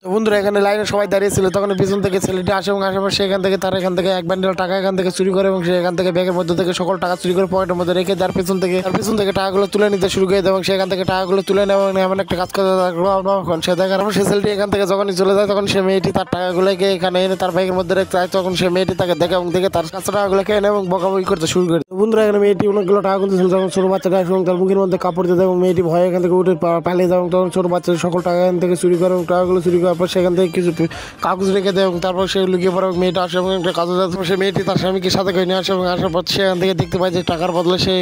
তো বন্ধুরা এখানে লাইনে সবাই দাঁড়িয়েছিল, তখন পিছন থেকে ছেলেটি আসে এবং আসার পর সেখান থেকে তার এখান থেকে এক বান্ডেল টাকা এখান থেকে চুরি করে এবং সে এখান থেকে ব্যাগের মধ্যে থেকে সকল টাকা চুরি করে পকেটের মধ্যে রেখে তার পিছন থেকে টাকাগুলো তুলে নিতে শুরু করে দেয় এবং সেখান থেকে টাকাগুলো তুলে নেয় এবং এমন একটা কাজ করে সে দেখার পর সে ছেলেটি এখান থেকে যখনই চলে যায় তখন সে মেয়েটি তার টাকাগুলোকে এখানে এনে তার ব্যাগের মধ্যে রেখে যায়। তখন সে মেয়েটি তাকে দেখে এবং দেখে তার কাছে টাকাগুলোকে এনে এবং বকাবকি করতে শুরু করে। বন্ধুরা এখানে মেয়েটি অনেকগুলো টাকা কিন্তু ছিল, তখন ছোট বাচ্চাটা এবং তার মুখের মধ্যে কাপড় দিতে এবং মেয়েটি ভয়ে এখান থেকে উঠে পালিয়ে যায় এবং তখন ছোট বাচ্চা সকল টাকা এখান থেকে চুরি করে এবং টাকাগুলো চুরি করার পর সেখান থেকে কিছু কাগজ রেখে দেয় এবং তারপর সে লুকিয়ে পড়ে এবং মেয়েটা আসে এবং একটা কাগজ সে মেয়েটি তার স্বামীকে সাথে করে নিয়ে আসে এবং আসার পর সেখান থেকে দেখতে পায় যে টাকার বদলে সে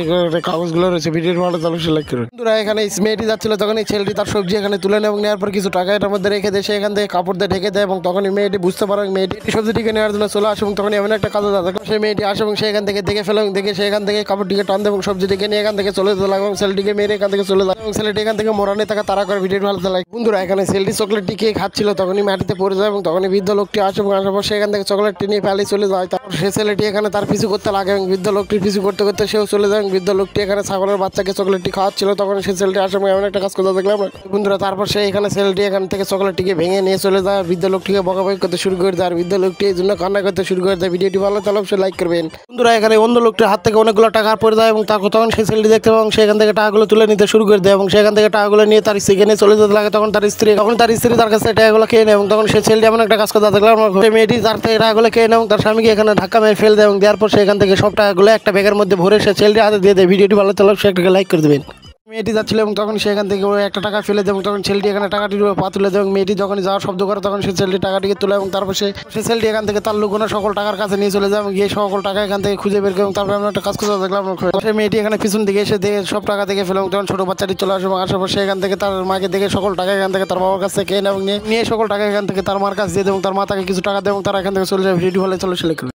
কাগজগুলো রয়েছে। ভিডিওর ভালো তাহলে সে লাইক করে। বন্ধুরা এখানে মেয়েটি যাচ্ছিল তখন এই ছেলেটি তার সবজি এখানে তুলে নেয় এবং নেওয়ার পর কিছু টাকা এটার মধ্যে রেখে দেয়, সে এখান থেকে কাপড় দিয়ে ঢেকে দেয় এবং তখন মেয়েটি বুঝতে পারে মেয়েটি সবজিটিকে নেওয়ার জন্য চলে আসে এবং তখন এমন একটা কাজ দেখলো সে মেয়েটি আসে এবং সেখান থেকে দেখে ফেলে এবং দেখে সেখান থেকে কাপড়টিকে টান দেয় এবং সবজিটিকে নিয়ে এখান থেকে চলে যেতে লাগে এবং ছেলেটিকে মেরে এখান থেকে চলে যায় এবং ছেলেটি এখান থেকে মোরানি তাকে তারা করে। ভিডিওর ভালো লাগে। বন্ধুরা এখানে ছেলেটি চকলেটটিকে খাচ্ছিল তখনই মাটিতে পড়ে যায় এবং তখনই বৃদ্ধ লোকটি আসে এবং আসার পর সেখান থেকে চকলেটটি নিয়ে পালিয়ে চলে যায়। তারপর সে ছেলেটি এখানে তার পিছু করতে লাগে এবং বৃদ্ধ লোকটির পিছু করতে করতে সেও চলে যায় এবং বৃদ্ধ লোকটি এখানে ছাগলের বাচ্চাকে চকলেটটি খাওয়াচ্ছিল তখন সে ছেলেটি আসে এবং এমন একটা কাজ করতে দেখলাম বন্ধুরা। তারপর সে এখানে ছেলেটি এখান থেকে চকলেটটিকে ভেঙে নিয়ে চলে যায়, বৃদ্ধ লোকটিকে বকাবকি করতে শুরু করে দেয় আর বৃদ্ধ লোকটি এই জন্য কান্না করতে শুরু করে দেয়। ভিডিওটি ভালো তাহলে অবশ্যই লাইক করবেন। বন্ধুরা এখানে অন্য লোকটির হাত থেকে অনেকগুলো টাকা পড়ে যায় এবং তখন সেই ছেলেটি দেখতে পায় এবং সেখান থেকে টাকাগুলো তুলে নিতে শুরু করে দেয় এবং সেখান থেকে টাকাগুলো নিয়ে তার স্ত্রীকে নিয়ে চলে যেতে লাগে। তখন তার স্ত্রী তার কাছে টাকাগুলো খেয়ে নেয় এবং তখন সে ছেলেটি এমন একটা কাজ করতে দেখলাম মেয়েটি তার থেকে টাকাগুলো খেয়ে নেয় এবং তার স্বামীকে এখানে ধাক্কা মেরে ফেলে দেয় এবং দেওয়ার পর সেখান থেকে সব টাকাগুলো একটা ব্যাগের মধ্যে ভরে সে ছেলেটি হাতে দিয়ে দেয়। ভিডিওটি ভালো তাহলে অবশ্যই একটা লাইক করে দেবেন। মেয়েটি যাচ্ছিল এবং তখন সেখান থেকে ওই একটা টাকা ফেলে দেয় এবং তখন ছেলেটি এখানে টাকাটি পা তুলে দেয় এবং মেয়েটি যখন যাওয়ার শব্দ করে তখন সে ছেলেটি টাকাটিকে তোলে এবং তারপর সে ছেলেটি এখান থেকে তার লুকোনো সকল টাকার কাছে নিয়ে চলে যায় এবং গিয়ে সকল টাকা এখান থেকে খুঁজে বের করে এবং তারপরে আমরা একটা কাজ করতে দেখলাম সেই মেয়েটি এখানে পিছন দিকে এসে দেখে সব টাকা দেখে ফেলে এবং তখন ছোটো বাচ্চাটি চলে আসে এবং আসার পর সেখান থেকে তার মাকে দেখে সকল টাকা এখান থেকে তার বাবার কাছে খেয়ে নেয় এবং নিয়ে সকল টাকা এখান থেকে তার মার কাছে দিয়ে দেয় এবং তার মা তাকে কিছু টাকা দেয় এবং তারা এখান থেকে চলে যায়। ভিডিও ভালো চলে